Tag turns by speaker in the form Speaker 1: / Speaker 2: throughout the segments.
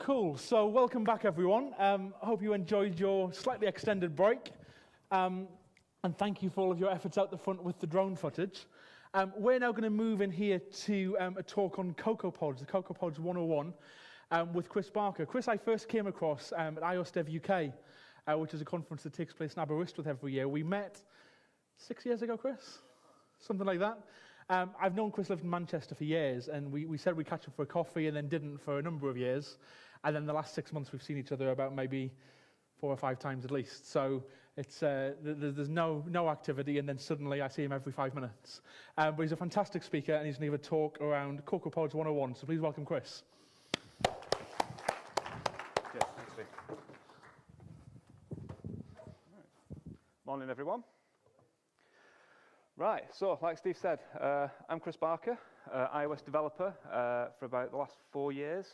Speaker 1: Cool. So welcome back, everyone. I hope you enjoyed your slightly extended break. And thank you for all of your efforts out the front with the drone footage. We're now going to move in here to a talk on CocoaPods, the CocoaPods 101, with Chris Barker. Chris, I first came across at iOS Dev UK, which is a conference that takes place in Aberystwyth every year. We met 6 years ago, Chris? Something like that. I've known Chris lived in Manchester for years, and we said we'd catch up for a coffee and then didn't for a number of years. And then the last 6 months we've seen each other about maybe 4 or 5 times at least. So it's there's no activity, and then suddenly I see him every 5 minutes. But he's a fantastic speaker, and he's going to give a talk around CocoaPods 101. So please welcome Chris.
Speaker 2: Yes, thanks, Steve. Morning, everyone. Right, so like Steve said, I'm Chris Barker, iOS developer for about the last 4 years.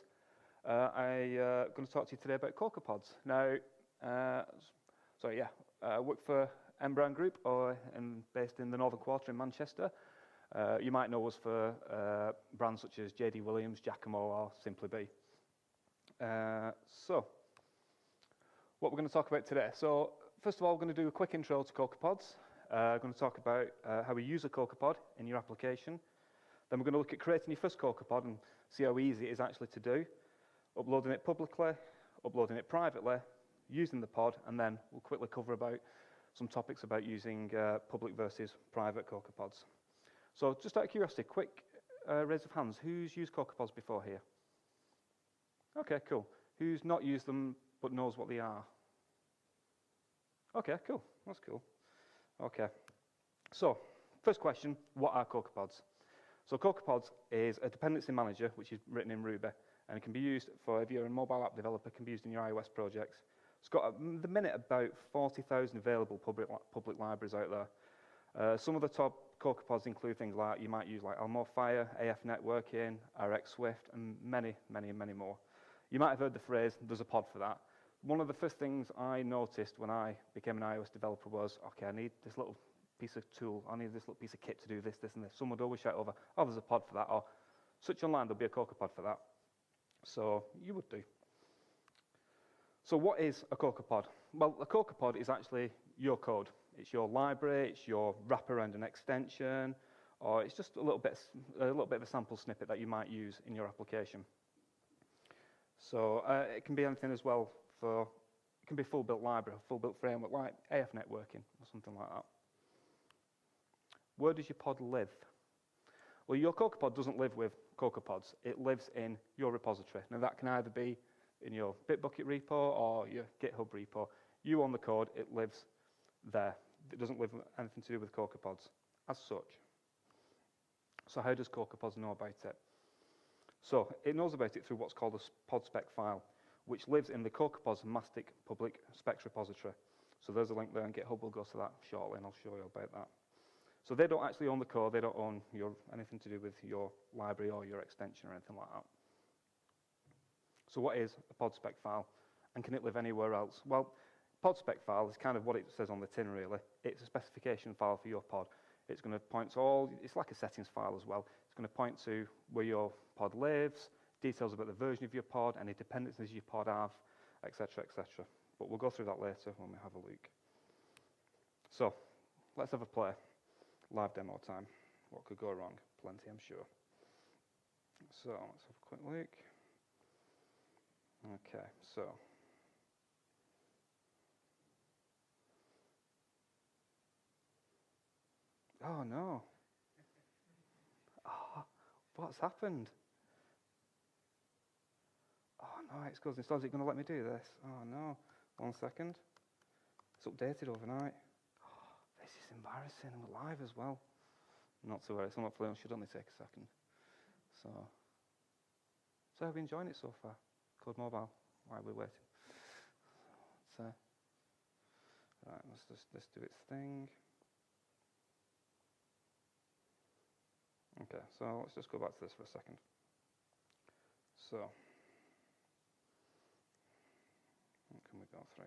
Speaker 2: I'm going to talk to you today about CocoaPods. Now, I work for M Brown Group, based in the Northern Quarter in Manchester. You might know us for brands such as JD Williams, Giacomo, or Simply Be. So, what we're going to talk about today. So, first of all, we're going to do a quick intro to CocoaPods. We're going to talk about how we use a CocoaPod in your application. Then we're going to look at creating your first CocoaPod and see how easy it is actually to do. Uploading it publicly, uploading it privately, using the pod, and then we'll quickly cover about some topics about using public versus private CocoaPods. So just out of curiosity, quick raise of hands. Who's used CocoaPods before here? Okay, cool. Who's not used them but knows what they are? Okay, cool. That's cool. Okay. So, first question, what are CocoaPods? So CocoaPods is a dependency manager which is written in Ruby, and it can be used for, if you're a mobile app developer, it can be used in your iOS projects. It's got, at the minute, about 40,000 available public libraries out there. Some of the top CocoaPods include things like, you might use like Almorfire, AF Networking, RX Swift, and many, many, many more. You might have heard the phrase, there's a pod for that. One of the first things I noticed when I became an iOS developer was, okay, I need this little piece of tool, I need this little piece of kit to do this, this, and this. Someone would always shout over, oh, there's a pod for that, or search online, there'll be a CocoaPod for that. So you would do. So what is a CocoaPod? Well, a CocoaPod is actually your code. It's your library, it's your wraparound and extension, or it's just a little bit of a sample snippet that you might use in your application. So it can be anything as well. It can be a full-built library, a full-built framework like AF Networking or something like that. Where does your pod live? Well, your CocoaPod doesn't live with CocoaPods. It lives in your repository. Now, that can either be in your Bitbucket repo or your GitHub repo. You own the code. It lives there. It doesn't live with anything to do with CocoaPods as such. So how does CocoaPods know about it? So it knows about it through what's called a pod spec file, which lives in the CocoaPods Mastic public specs repository. So there's a link there, and GitHub will go to that shortly, and I'll show you about that. So they don't actually own the code. They don't own anything to do with your library or your extension or anything like that. So what is a pod spec file, and can it live anywhere else? Well, pod spec file is kind of what it says on the tin, really. It's a specification file for your pod. It's going to point to all, it's like a settings file as well. It's going to point to where your pod lives, details about the version of your pod, any dependencies your pod have, etc., etc. But we'll go through that later when we have a look. So let's have a play. Live demo time. What could go wrong? Plenty, I'm sure. So let's have a quick look. Okay, so. Oh no. Oh, what's happened? Oh no, it's because instead it's going to let me do this. Oh no. 1 second. It's updated overnight. This is embarrassing, and we're live as well. Not to worry, it's not fluent, it should only take a second. So have you enjoying it so far? Codemobile, while we're waiting. So, right, let's do its thing. Okay, so let's just go back to this for a second. So, what can we go through?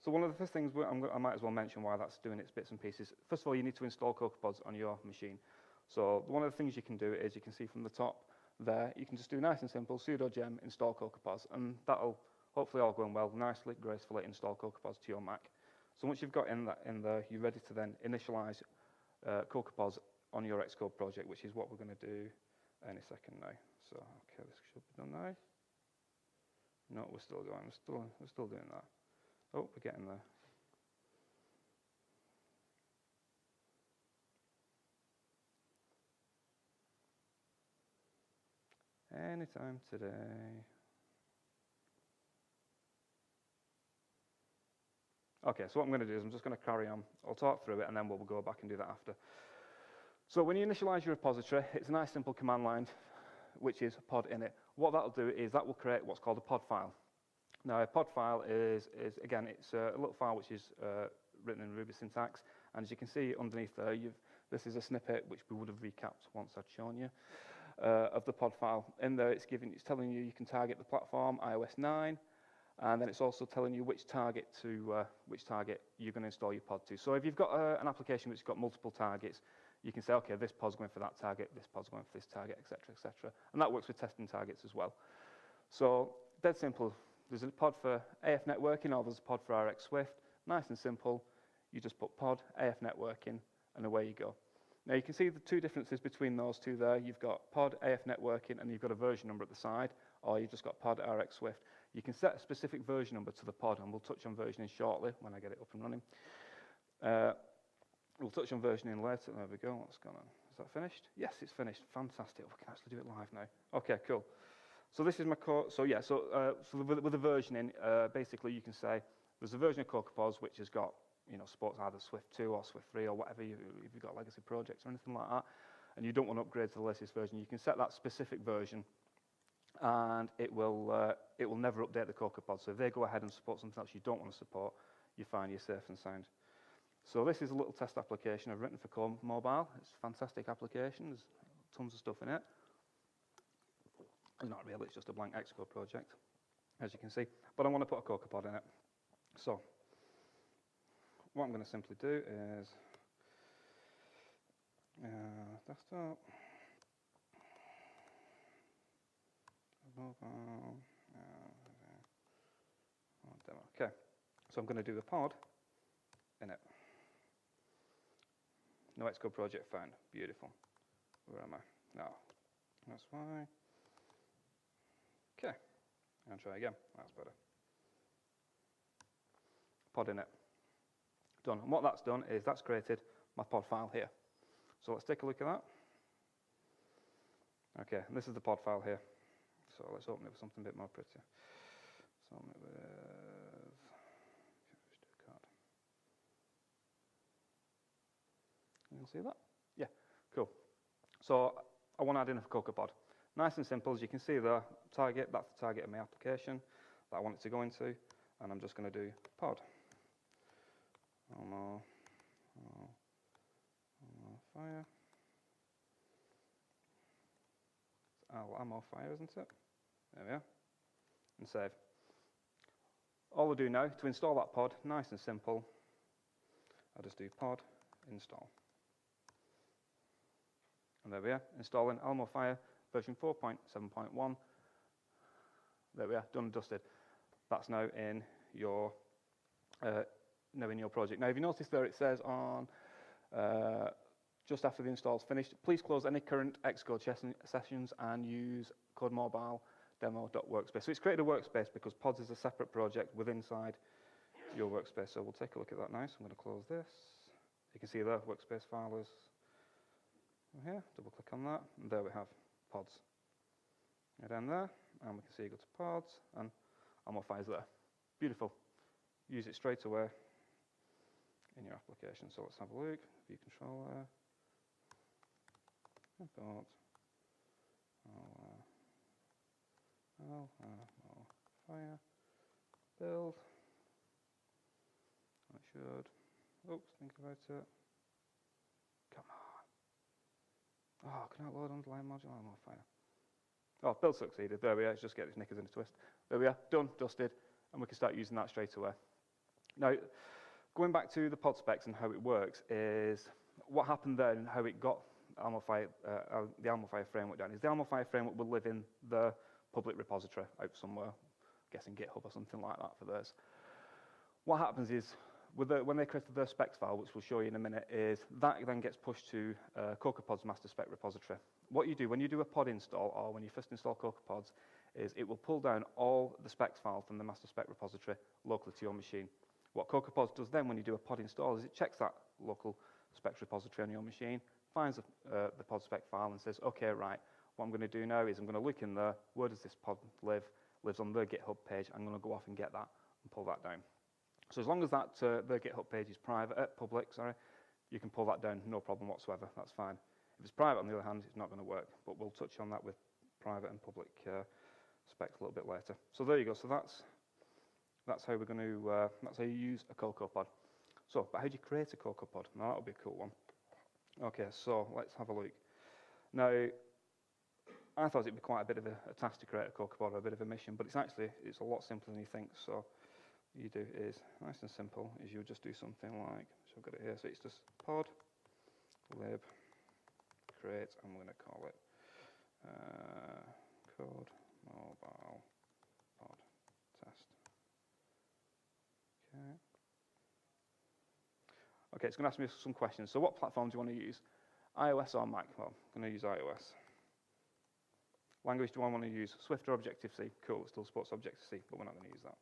Speaker 2: So one of the first things I might as well mention why that's doing its bits and pieces. First of all, you need to install CocoaPods on your machine. So one of the things you can do is you can see from the top, there, you can just do nice and simple, sudo gem install CocoaPods, and that'll hopefully all going well, nicely, gracefully install CocoaPods to your Mac. So once you've got in there, you're ready to then initialize CocoaPods on your Xcode project, which is what we're going to do any second now. So, okay, this should be done now. No, we're still going. We're still doing that. Oh, we're getting there. Anytime today. Okay, so what I'm going to do is I'm just going to carry on. I'll talk through it, and then we'll go back and do that after. So when you initialize your repository, it's a nice simple command line, which is pod init. What that'll do is that will create what's called a pod file. Now, a pod file is again, it's a little file which is written in Ruby syntax. And as you can see underneath there, this is a snippet which we would have recapped once I'd shown you of the pod file. In there, it's telling you can target the platform, iOS 9. And then it's also telling you which target you're going to install your pod to. So if you've got an application which has got multiple targets, you can say, okay, this pod's going for that target, this pod's going for this target, etc., etc. And that works with testing targets as well. So dead simple. There's a pod for AF networking, or there's a pod for RX Swift. Nice and simple. You just put pod, AF networking, and away you go. Now you can see the two differences between those two there. You've got pod, AF networking, and you've got a version number at the side, or you've just got pod, RX Swift. You can set a specific version number to the pod, and we'll touch on versioning shortly when I get it up and running. We'll touch on versioning later. There we go. What's going on? Is that finished? Yes, it's finished. Fantastic. We can actually do it live now. Okay, cool. So this is my code. So yeah, so with the versioning, basically you can say there's a version of CocoaPods which has got, supports either Swift 2 or Swift 3 or whatever, if you've got legacy projects or anything like that, and you don't want to upgrade to the latest version, you can set that specific version, and it will never update the CocoaPod. So if they go ahead and support something else you don't want to support, you find you're safe and sound. So this is a little test application I've written for Codemobile. It's a fantastic application. There's tons of stuff in it. It's not really, it's just a blank Xcode project, as you can see. But I want to put a CocoaPod in it. So what I'm going to simply do is desktop, mobile, demo. Okay, so I'm going to do a pod in it. No Xcode project found. Beautiful. Where am I? No. That's why. Okay. And try again. That's better. Pod in it. Done. And what that's done is that's created my pod file here. So let's take a look at that. Okay, and this is the pod file here. So let's open it with something a bit more pretty. So open it with card. You can see that? Yeah, cool. So I want to add in a CocoaPod. Nice and simple, as you can see there, target, that's the target of my application that I want it to go into, and I'm just going to do pod. Fire. Ammo fire, isn't it? There we are. And save. All I do now, to install that pod, nice and simple, I'll just do pod install. And there we are, installing Alamo Fire version 4.7.1. There we are, done and dusted. That's now in your project. Now, if you notice there, it says on just after the install is finished, please close any current Xcode sessions and use Codemobile demo.workspace. So it's created a workspace because Pods is a separate project within inside your workspace. So we'll take a look at that now. So I'm going to close this. You can see there, workspace file is here. Double click on that, and there we have Pods. Go down there, and we can see you go to Pods, and Alamo Fire's there. Beautiful. Use it straight away in your application. So let's have a look. View controller. Import. Fire. Build. I should. Oops, think about it. Come on. Oh, can I load underlying module? Oh, more fire. Oh, build succeeded. There we are. Let's just get these knickers in a twist. There we are. Done, dusted, and we can start using that straight away. Now, going back to the pod specs and how it works is what happened there and how it got the Almafire framework down, is the Almafire framework will live in the public repository out somewhere, I'm guessing GitHub or something like that for theirs. What happens is, when they created their specs file, which we'll show you in a minute, is that then gets pushed to CocoaPod's master spec repository. What you do when you do a pod install, or when you first install CocoaPods, is it will pull down all the specs file from the master spec repository locally to your machine. What CocoaPods does then when you do a pod install is it checks that local specs repository on your machine, finds the pod spec file and says, okay, right, what I'm going to do now is I'm going to look in there, where does this pod live? Lives on their GitHub page. I'm going to go off and get that and pull that down. So as long as that their GitHub page is public, you can pull that down, no problem whatsoever, that's fine. If it's private, on the other hand, it's not going to work, but we'll touch on that with private and public specs a little bit later. So there you go, so that's how we're going to, that's how you use a CocoaPod. So, but how do you create a CocoaPod? Now that would be a cool one. Okay, so let's have a look. Now, I thought it'd be quite a bit of a task to create a CocoaPod, or a bit of a mission, but it's a lot simpler than you think. So, what you do is nice and simple. Is you just do something like, so I've got it here. So it's just pod lib create. I'm going to call it Codemobile pod test. Okay. Okay, it's going to ask me some questions. So, what platform do you want to use? iOS or Mac? Well, I'm going to use iOS. Language do I want to use? Swift or Objective-C? Cool, it still supports Objective-C, but we're not going to use that.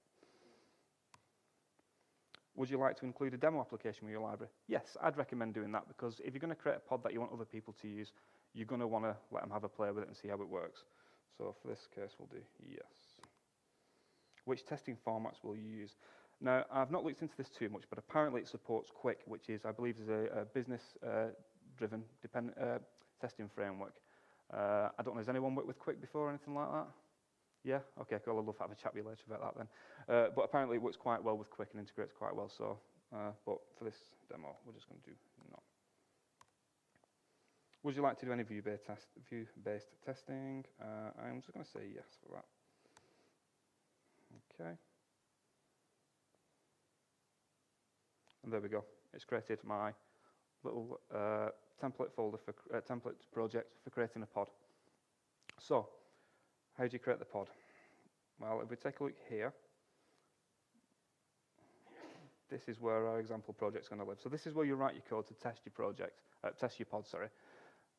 Speaker 2: Would you like to include a demo application with your library? Yes, I'd recommend doing that, because if you're going to create a pod that you want other people to use, you're going to want to let them have a play with it and see how it works. So for this case, we'll do yes. Which testing formats will you use? Now, I've not looked into this too much, but apparently it supports Quick, which is, I believe, is a business-driven testing framework. I don't know, has anyone worked with Quick before or anything like that? Yeah? Okay, cool. I'd love to have a chat with you later about that then. But apparently it works quite well with Quick and integrates quite well. So, but for this demo, we're just going to do no. Would you like to do any view-based testing? I'm just going to say yes for that. Okay. And there we go. It's created my little template folder for template project for creating a pod. So, how do you create the pod? Well, if we take a look here, this is where our example project's going to live. So this is where you write your code to test your project, test your pod, sorry.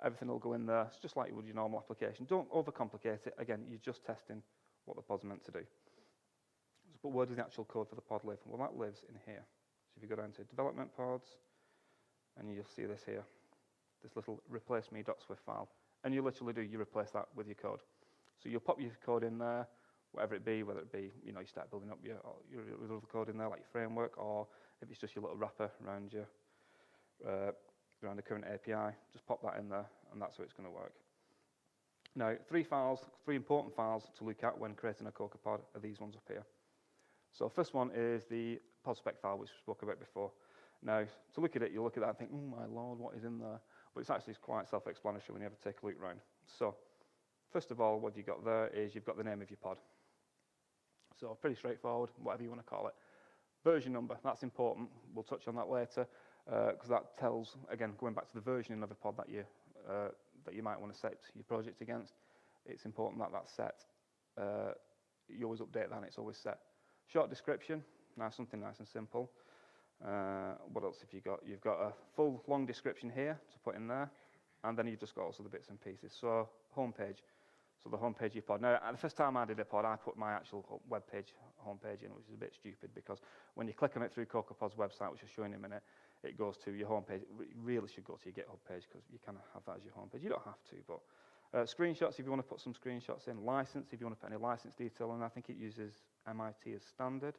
Speaker 2: Everything will go in there. It's just like you would your normal application. Don't overcomplicate it. Again, you're just testing what the pod's meant to do. But where does the actual code for the pod live? Well, that lives in here. So if you go down to development pods, and you'll see this here, this little replace me.swift file. And you literally do, you replace that with your code. So you'll pop your code in there, whatever it be, whether it be, you start building up your other code in there, like your framework, or if it's just your little wrapper around your around the current API, just pop that in there, and that's how it's going to work. Now, three important files to look at when creating a CocoaPod are these ones up here. So first one is the pod spec file, which we spoke about before. Now, to look at it, you'll look at that and think, oh my lord, what is in there? But it's actually quite self-explanatory when you ever take a look around. So, first of all, what you've got there is you've got the name of your pod. So, pretty straightforward, whatever you want to call it. Version number, that's important. We'll touch on that later, because that tells, again, going back to the versioning of a pod that you might want to set your project against, it's important that that's set. You always update that and it's always set. Short description, something nice and simple. What else have you got? You've got a full long description here to put in there, and then you've just got also the bits and pieces. So homepage, so the homepage of your pod. Now, the first time I did a pod, I put my actual web page homepage in, which is a bit stupid because when you click on it through CocoaPod's website, which I'll show you in a minute, it goes to your homepage. It really should go to your GitHub page because you kind of have that as your homepage. You don't have to, but screenshots if you want to put some screenshots in. License if you want to put any license detail in. I think it uses MIT as standard.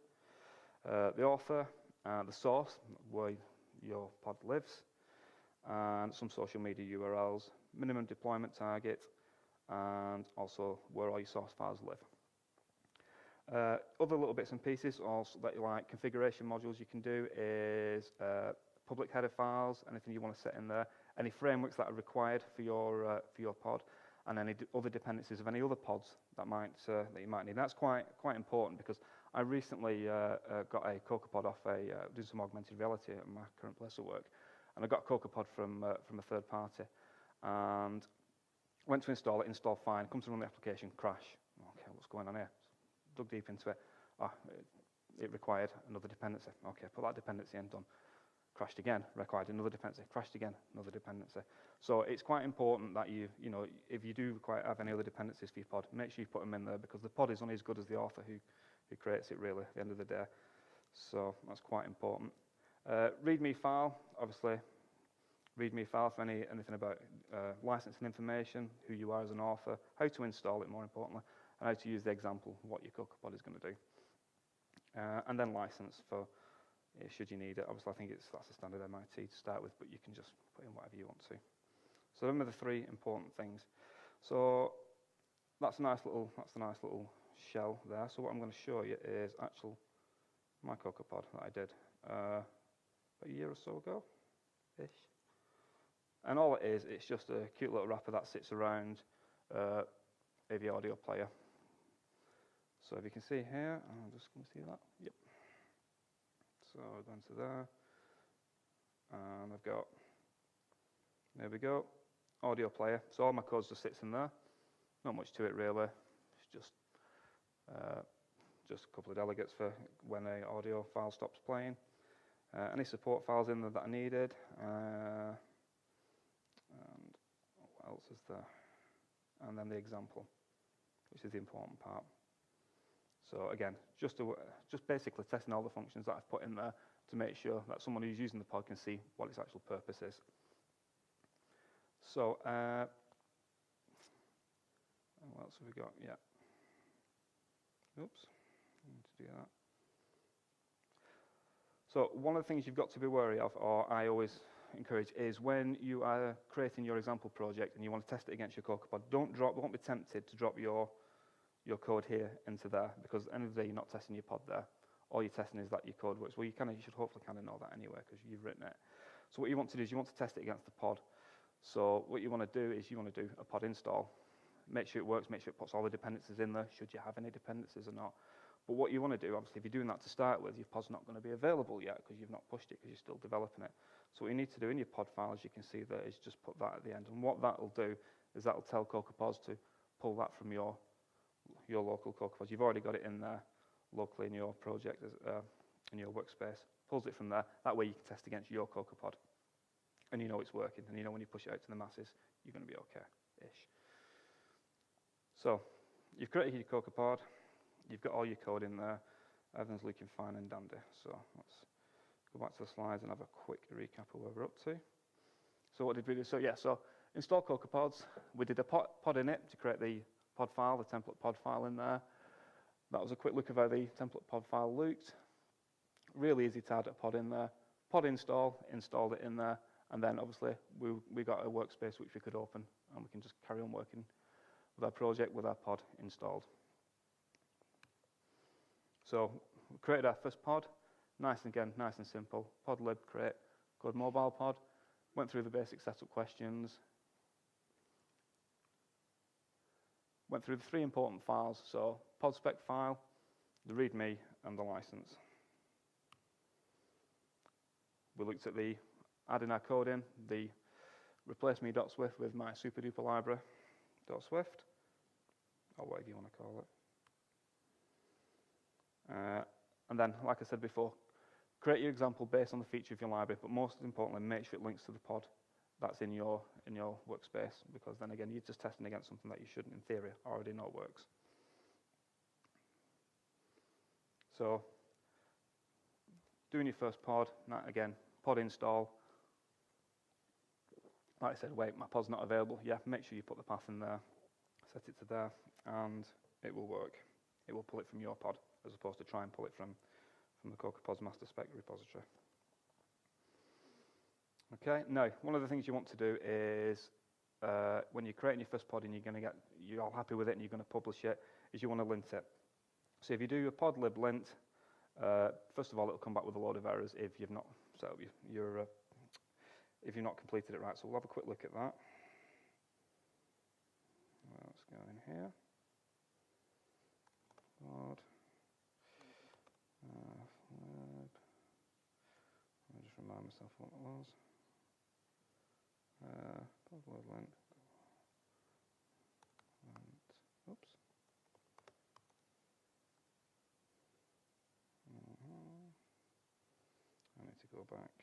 Speaker 2: The author. The source, where your pod lives, and some social media URLs, minimum deployment target, and also where all your source files live. Other little bits and pieces also that you like, configuration modules you can do is public header files, anything you want to set in there, any frameworks that are required for your pod, and any other dependencies of any other pods that you might need. And that's quite important because I recently got a CocoaPod off doing some augmented reality at my current place of work, and I got a CocoaPod from a third party, and went to install it, installed fine, comes to run the application, crash. Okay, what's going on here? Dug deep into it. It required another dependency. Okay, put that dependency in, done. Crashed again, required another dependency, crashed again, another dependency. So it's quite important that you know, if you do have any other dependencies for your pod, make sure you put them in there, because the pod is only as good as the author who creates it, really, at the end of the day. So that's quite important. README file, obviously, README file for anything about licensing information, who you are as an author, how to install it, more importantly, and how to use the example, what your CocoaPod is going to do. And then license for, should you need it. Obviously, I think that's a standard MIT to start with, but you can just put in whatever you want to. So them are the three important things. So that's a nice little shell there. So what I'm going to show you is my CocoaPod that I did about a year or so ago-ish. And all it is, it's just a cute little wrapper that sits around AV audio player. So if you can see here, I'm just going to see that. Yep. So I'll go into there, and I've got, there we go, audio player. So all my code just sits in there. Not much to it really. It's just a couple of delegates for when an audio file stops playing. Any support files in there that I needed. And what else is there? And then the example, which is the important part. So again, just basically testing all the functions that I've put in there to make sure that someone who's using the pod can see what its actual purpose is. So what else have we got? Yeah. Oops, I need to do that. So one of the things you've got to be wary of, or I always encourage, is when you are creating your example project and you want to test it against your CocoaPod, don't be tempted to drop your code here into there, because at the end of the day, you're not testing your pod there. All you're testing is that your code works. Well, you should hopefully kind of know that anyway, because you've written it. So what you want to do is you want to test it against the pod. So what you want to do is you want to do a pod install. Make sure it works, make sure it puts all the dependencies in there, should you have any dependencies or not. But what you want to do, obviously, if you're doing that to start with, your pod's not going to be available yet because you've not pushed it, because you're still developing it. So what you need to do in your pod file, as you can see there, is just put that at the end. And what that will do is that will tell CocoaPods to pull that from your local CocoaPods. You've already got it in there locally in your project, in your workspace. Pulls it from there. That way you can test against your CocoaPod. And you know it's working. And you know when you push it out to the masses, you're going to be okay-ish. So you've created your CocoaPod. You've got all your code in there. Everything's looking fine and dandy. So let's go back to the slides and have a quick recap of where we're up to. So what did we do? So install CocoaPods. We did a pod init to create the pod file, the template pod file in there. That was a quick look of how the template pod file looked. Really easy to add a pod in there. Pod installed it in there, and then obviously we got a workspace which we could open, and we can just carry on working with our project with our pod installed. So we created our first pod, nice and simple. Pod lib create Codemobile pod. Went through the basic setup questions. Went through the three important files, so pod spec file, the README, and the license. We looked at the adding our code in, the replace me.swift with my super duper library.swift, or whatever you want to call it. And then, like I said before, create your example based on the feature of your library, but most importantly, make sure it links to the pod that's in your workspace, because then again, you're just testing against something that you shouldn't, in theory, already know works. So, doing your first pod, again, pod install. Like I said, wait, my pod's not available. Yeah, make sure you put the path in there, set it to there, and it will work. It will pull it from your pod, as opposed to try and pull it from the CocoaPods master spec repository. Okay, now, one of the things you want to do is, when you're creating your first pod and you're all happy with it and you're going to publish it, is you want to lint it. So if you do a pod lib lint, first of all, it'll come back with a load of errors if you've not set up if you've not completed it right. So we'll have a quick look at that. Let's go in here. Pod. Lib. I'll just remind myself what it was. Upload link. And, oops. I need to go back.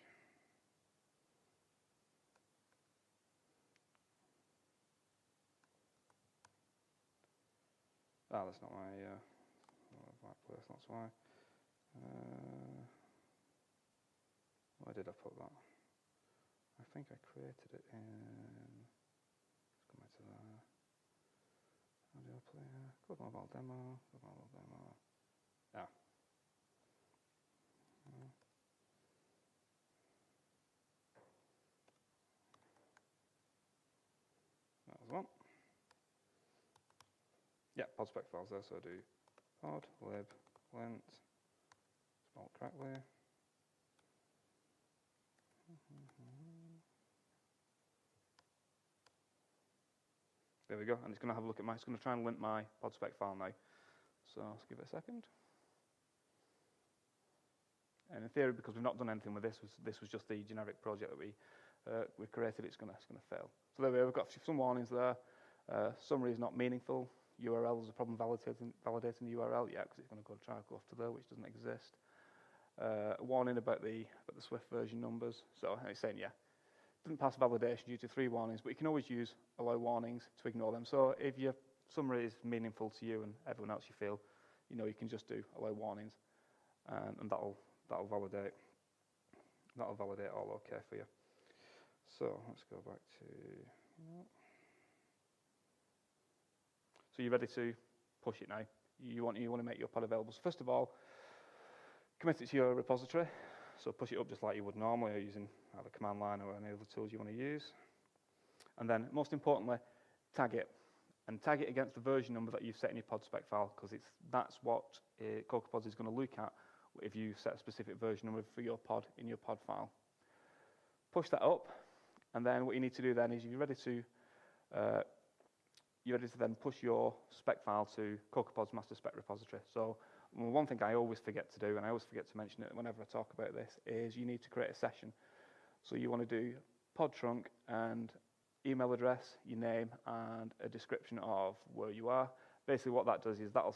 Speaker 2: Ah, that's not my right place, that's why. Where did I put that? I think I created it in, let's come back to there. Audio player, Codemobile demo, Codemobile demo. Yeah. That was one. Yeah, pod spec files there, so I do pod, lib, lint, spelled correctly. There we go, and it's going to have a look at it's going to try and lint my pod spec file now. So let's give it a second. And in theory, because we've not done anything with this was just the generic project that we created, it's going to fail. So there we go, we've got some warnings there. Summary is not meaningful. URL is a problem validating the URL, yeah, because it's going to try to go off to there, which doesn't exist. A warning about the Swift version numbers. So it's saying, yeah, didn't pass validation due to 3 warnings, but you can always use allow warnings to ignore them. So if your summary is meaningful to you and everyone else you feel, you can just do allow warnings, and that'll validate all okay for you. So let's go back to. So you're ready to push it now. You want to make your pod available. So first of all, commit it to your repository. So push it up just like you would normally, or using either command line or any other tools you want to use. And then, most importantly, tag it. And tag it against the version number that you've set in your pod spec file, because that's what CocoaPods is going to look at if you set a specific version number for your pod in your pod file. Push that up, and then what you need to do then is you're ready to then push your spec file to CocoaPods master spec repository. So one thing I always forget to do, and I always forget to mention it whenever I talk about this, is you need to create a session. So you want to do pod trunk and email address, your name, and a description of where you are. Basically what that does is that'll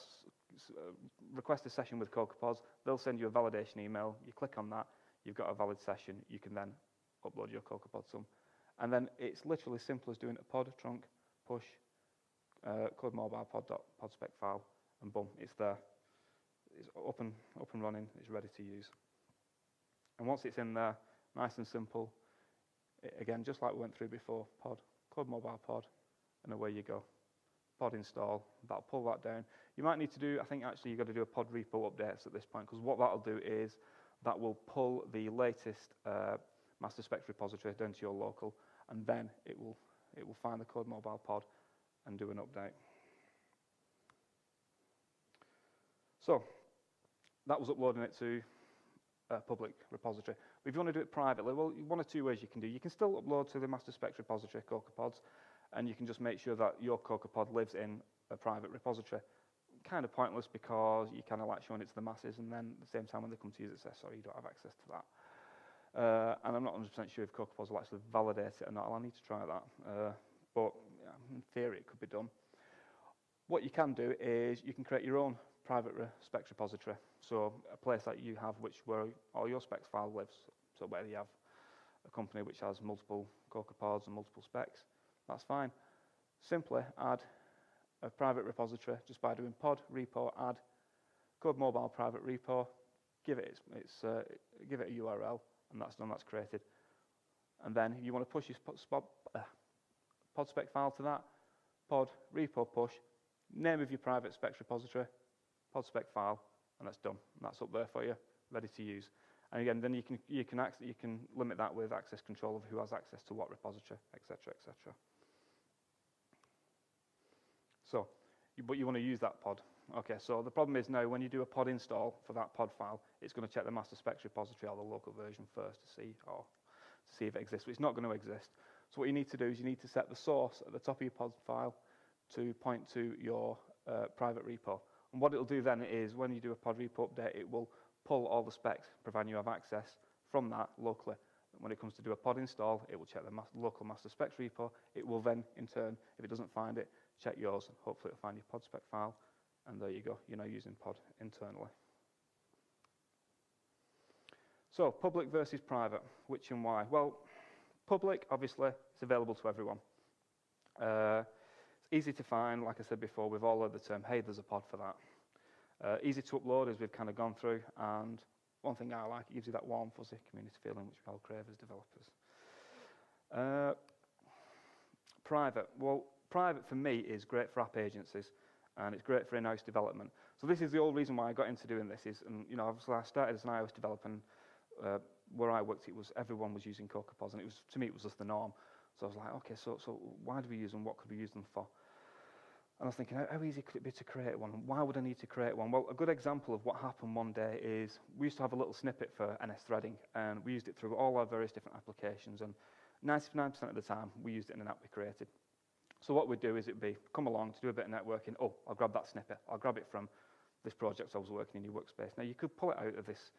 Speaker 2: request a session with CocoaPods. They'll send you a validation email. You click on that, you've got a valid session. You can then upload your CocoaPod sum. And then it's literally as simple as doing a pod trunk push Codemobile pod spec file, and boom, it's there. It's up and running. It's ready to use. And once it's in there, nice and simple. Again, just like we went through before, pod, Codemobile pod, and away you go. Pod install. That'll pull that down. You might need to do. I think actually you've got to do a pod repo updates at this point, because what that'll do is that will pull the latest master spec repository down to your local, and then it will find the Codemobile pod and do an update. So that was uploading it to a public repository. But if you want to do it privately, well, one or two ways you can do. You can still upload to the master spec repository, CocoaPods, and you can just make sure that your CocoaPod lives in a private repository. Kind of pointless, because you kind of like showing it to the masses, and then at the same time when they come to use it, say, sorry, you don't have access to that. And I'm not 100% sure if CocoaPods will actually validate it or not. I'll need to try that. But yeah, in theory, it could be done. What you can do is you can create your own private specs repository. So a place that you have where all your specs file lives. So where you have a company which has multiple CocoaPods and multiple specs, that's fine. Simply add a private repository just by doing pod repo add Codemobile private repo. Give it a URL, and that's done. That's created. And then you want to push your pod spec file to that pod repo push. Name of your private specs repository, pod spec file, and that's done. And that's up there for you, ready to use. And again, then you can limit that with access control of who has access to what repository, etc., etc. So, but you want to use that pod. Okay, so the problem is now when you do a pod install for that pod file, it's going to check the master specs repository or the local version first to see if it exists. But it's not going to exist. So what you need to do is you need to set the source at the top of your pod file to point to your private repo. And what it'll do then is when you do a pod repo update, it will pull all the specs, providing you have access from that locally, when it comes to do a pod install, it will check the local master specs repo. It will then, in turn, if it doesn't find it, check yours, and hopefully it'll find your pod spec file, and there you go, you're now using pod internally. So, public versus private, which and why? Well, public, obviously, it's available to everyone. It's easy to find, like I said before, we've all heard the term, hey, there's a pod for that. Easy to upload, as we've kind of gone through, and one thing I like, it gives you that warm, fuzzy community feeling, which we all crave as developers. Private. Well, private for me is great for app agencies, and it's great for in-house development. So this is the whole reason why I got into doing this. And obviously I started as an iOS developer, and where I worked, everyone was using CocoaPods, and to me it was just the norm. So I was like, okay, so why do we use them? What could we use them for? And I was thinking, how easy could it be to create one? Why would I need to create one? Well, a good example of what happened one day is we used to have a little snippet for NS threading, and we used it through all our various different applications, and 99% of the time we used it in an app we created. So what we'd do is it'd be, come along to do a bit of networking, oh, I'll grab that snippet, I'll grab it from this project I was working in your workspace. Now you could pull it out of this,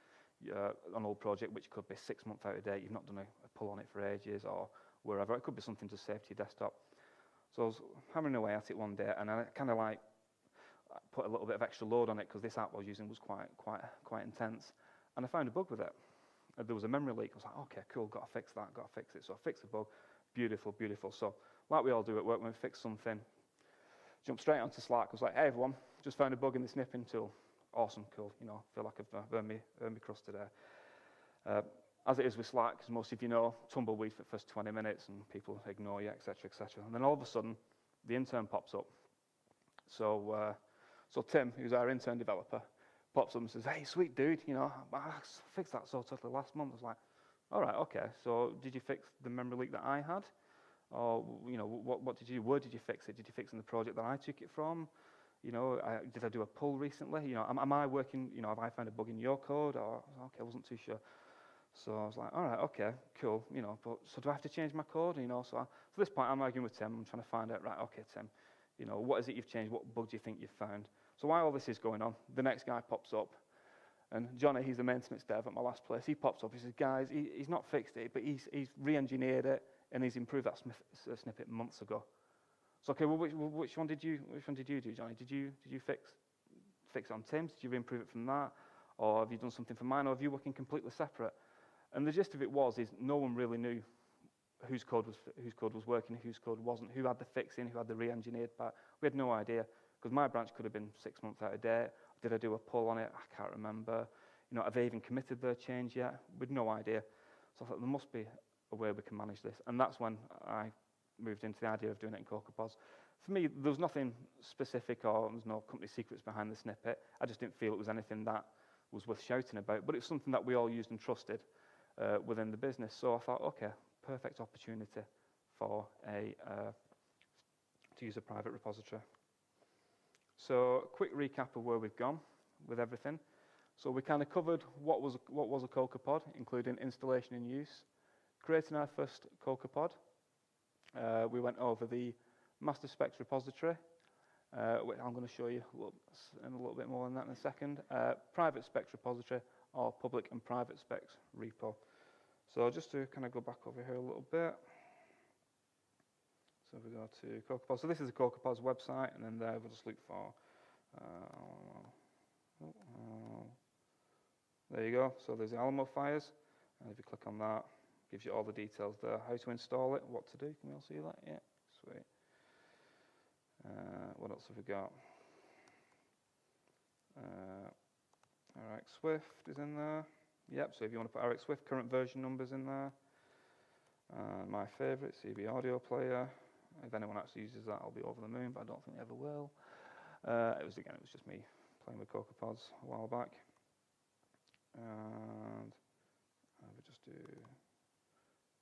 Speaker 2: an old project which could be 6 months out of date, you've not done a pull on it for ages, or wherever, it could be something to save to your desktop. So I was hammering away at it one day, and I kind of like put a little bit of extra load on it because this app I was using was quite intense, and I found a bug with it. There was a memory leak. I was like, okay, cool, got to fix that, got to fix it. So I fixed the bug. Beautiful, beautiful. So like we all do at work when we fix something, jump straight onto Slack. I was like, hey everyone, just found a bug in the snipping tool. Awesome, cool. Feel like I've earned me crust today. As it is with Slack, as most of you know, tumbleweed for the first 20 minutes and people ignore you, etc., etc. And then all of a sudden, the intern pops up. So Tim, who's our intern developer, pops up and says, hey, sweet dude, I fixed that so totally last month. I was like, all right, okay, so did you fix the memory leak that I had? Or, what did you do? Where did you fix it? Did you fix it in the project that I took it from? Did I do a pull recently? Am I working, have I found a bug in your code? Or, okay, I wasn't too sure. So I was like, all right, okay, cool, but so do I have to change my code? So at this point, I'm arguing with Tim. I'm trying to find out, right, okay, Tim, what is it you've changed? What bug do you think you've found? So while all this is going on, the next guy pops up, and Johnny, he's the maintenance dev at my last place. He pops up. He says, guys, he's not fixed it, but he's re-engineered it, and he's improved that snippet months ago. So okay, well, which one did you do, Johnny? Did you fix it on Tim's? Did you improve it from that, or have you done something for mine, or have you working completely separate? And the gist of it is no one really knew whose code was working, whose code wasn't, who had the fixing, who had the re-engineered part. We had no idea, because my branch could have been 6 months out of date. Did I do a pull on it? I can't remember. Have they even committed their change yet? We had no idea. So I thought there must be a way we can manage this. And that's when I moved into the idea of doing it in CocoaPods. For me, there was nothing specific, or there was no company secrets behind the snippet. I just didn't feel it was anything that was worth shouting about, but it's something that we all used and trusted within the business. So I thought, okay, perfect opportunity for to use a private repository. So quick recap of where we've gone with everything. So we kind of covered what was a CocoaPod, including installation and use, creating our first CocoaPod. We went over the master specs repository, which I'm going to show you in a little bit more on that in a second. Private specs repository, or public and private specs repo. So just to kind of go back over here a little bit. So we go to CocoaPods. So this is the CocoaPods website, and then there we'll just look for. There you go. So there's the Alamo fires, and if you click on that, it gives you all the details there, how to install it, what to do. Can we all see that? Yeah, sweet. What else have we got? RX Swift is in there. Yep, so if you want to put RX Swift, current version numbers in there. My favourite, CB audio player. If anyone actually uses that, I'll be over the moon, but I don't think they ever will. It was just me playing with CocoaPods a while back. And we just do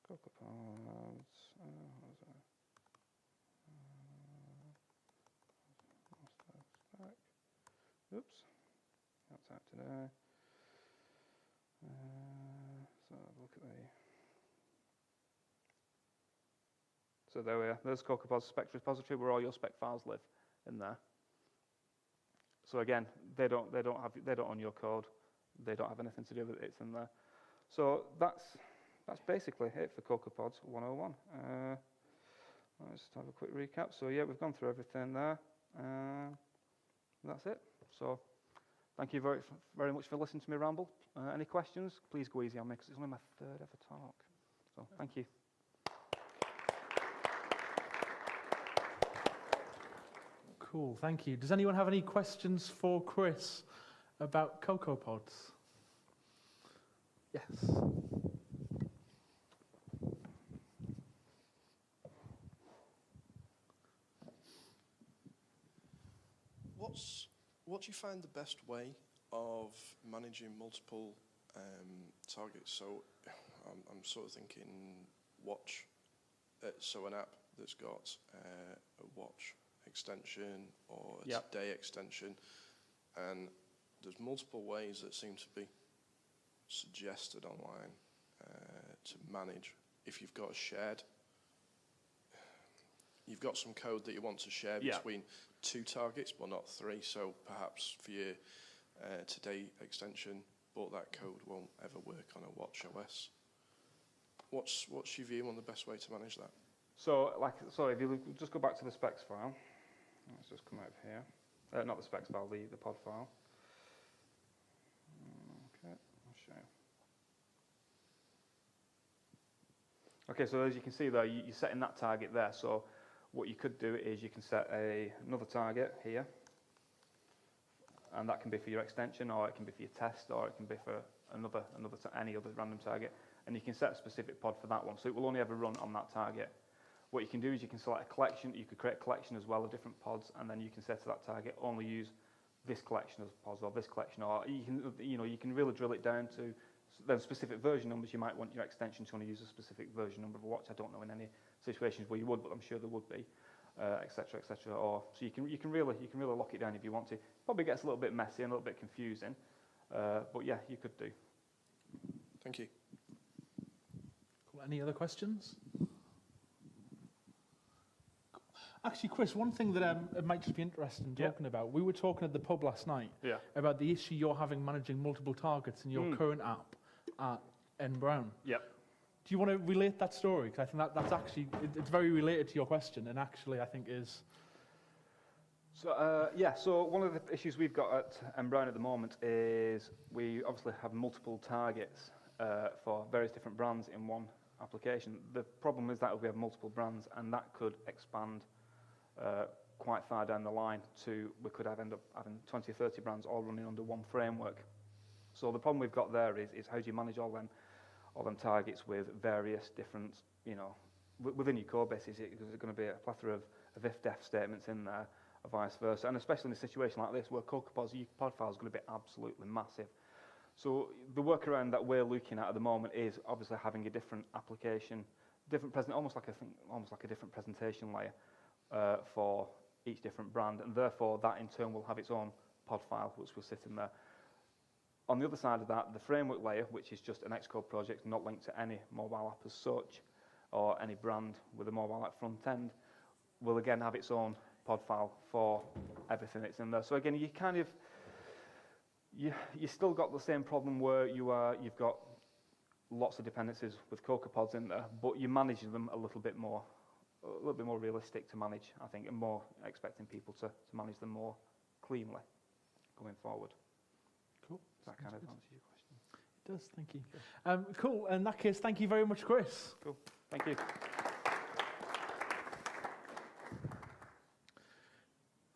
Speaker 2: CocoaPods. Oops, that's out today. So look at the. So there we are. There's CocoaPods specs repository where all your spec files live in there. So again, they don't own your code. They don't have anything to do with it. It's in there. So that's that's basically it for CocoaPods 101. Let's have a quick recap. So yeah, we've gone through everything there. That's it. So thank you very much for listening to me ramble. Any questions? Please go easy on me because it's only my 3rd ever talk. So thank you.
Speaker 1: Cool, thank you. Does anyone have any questions for Chris about CocoaPods? Yes.
Speaker 3: What do you find the best way of managing multiple targets? So I'm sort of thinking watch, so an app that's got a watch extension or a today extension, and there's multiple ways that seem to be suggested online to manage. If you've got you've got some code that you want to share between 2 targets, but not 3. So perhaps for your today extension, but that code won't ever work on a watch OS. What's your view on the best way to manage that?
Speaker 2: So if you just go back to the specs file, let's just come out here. Not the specs file, the pod file. Okay, I'll show you. Okay, so as you can see there, you're setting that target there. So what you could do is you can set another target here, and that can be for your extension, or it can be for your test, or it can be for any other random target, and you can set a specific pod for that one. So it will only ever run on that target. What you can do is you can select a collection. You could create a collection as well of different pods, and then you can set to that target only use this collection of pods or this collection, or you can really drill it down to then specific version numbers. You might want your extension to only use a specific version number of a watch. I don't know in any situations where you would, but I'm sure there would be, etc., etc. Or so you can really lock it down if you want to. Probably gets a little bit messy and a little bit confusing, but yeah, you could do.
Speaker 3: Thank you.
Speaker 1: Cool. Any other questions? Actually, Chris, one thing that it might just be interesting talking about, we were talking at the pub last night about the issue you're having managing multiple targets in your current app at N Brown.
Speaker 2: Yep.
Speaker 1: Do you want to relate that story? Because I think that's actually, it's very related to your question, and actually I think is...
Speaker 2: So, so one of the issues we've got at N Brown at the moment is we obviously have multiple targets for various different brands in one application. The problem is that we have multiple brands, and that could expand quite far down the line we could end up having 20 or 30 brands all running under one framework. So the problem we've got there is how do you manage all them targets with various different, within your code base, is it going to be a plethora of if-def statements in there, or vice versa, and especially in a situation like this where CocoaPods, your pod file is going to be absolutely massive. So the workaround that we're looking at the moment is obviously having a different application, almost like a different presentation layer for each different brand, and therefore that in turn will have its own pod file which will sit in there. On the other side of that, the framework layer, which is just an Xcode project not linked to any mobile app as such, or any brand with a mobile app front end, will again have its own pod file for everything that's in there. So again, you still got the same problem where you've got lots of dependencies with CocoaPods in there, but you manage them a little bit more realistic to manage, I think, and more expecting people to manage them more cleanly going forward.
Speaker 1: Cool.
Speaker 2: Does that kind of answer your question?
Speaker 1: It does, thank you. Cool, in that case, thank you very much, Chris.
Speaker 2: Cool, thank you.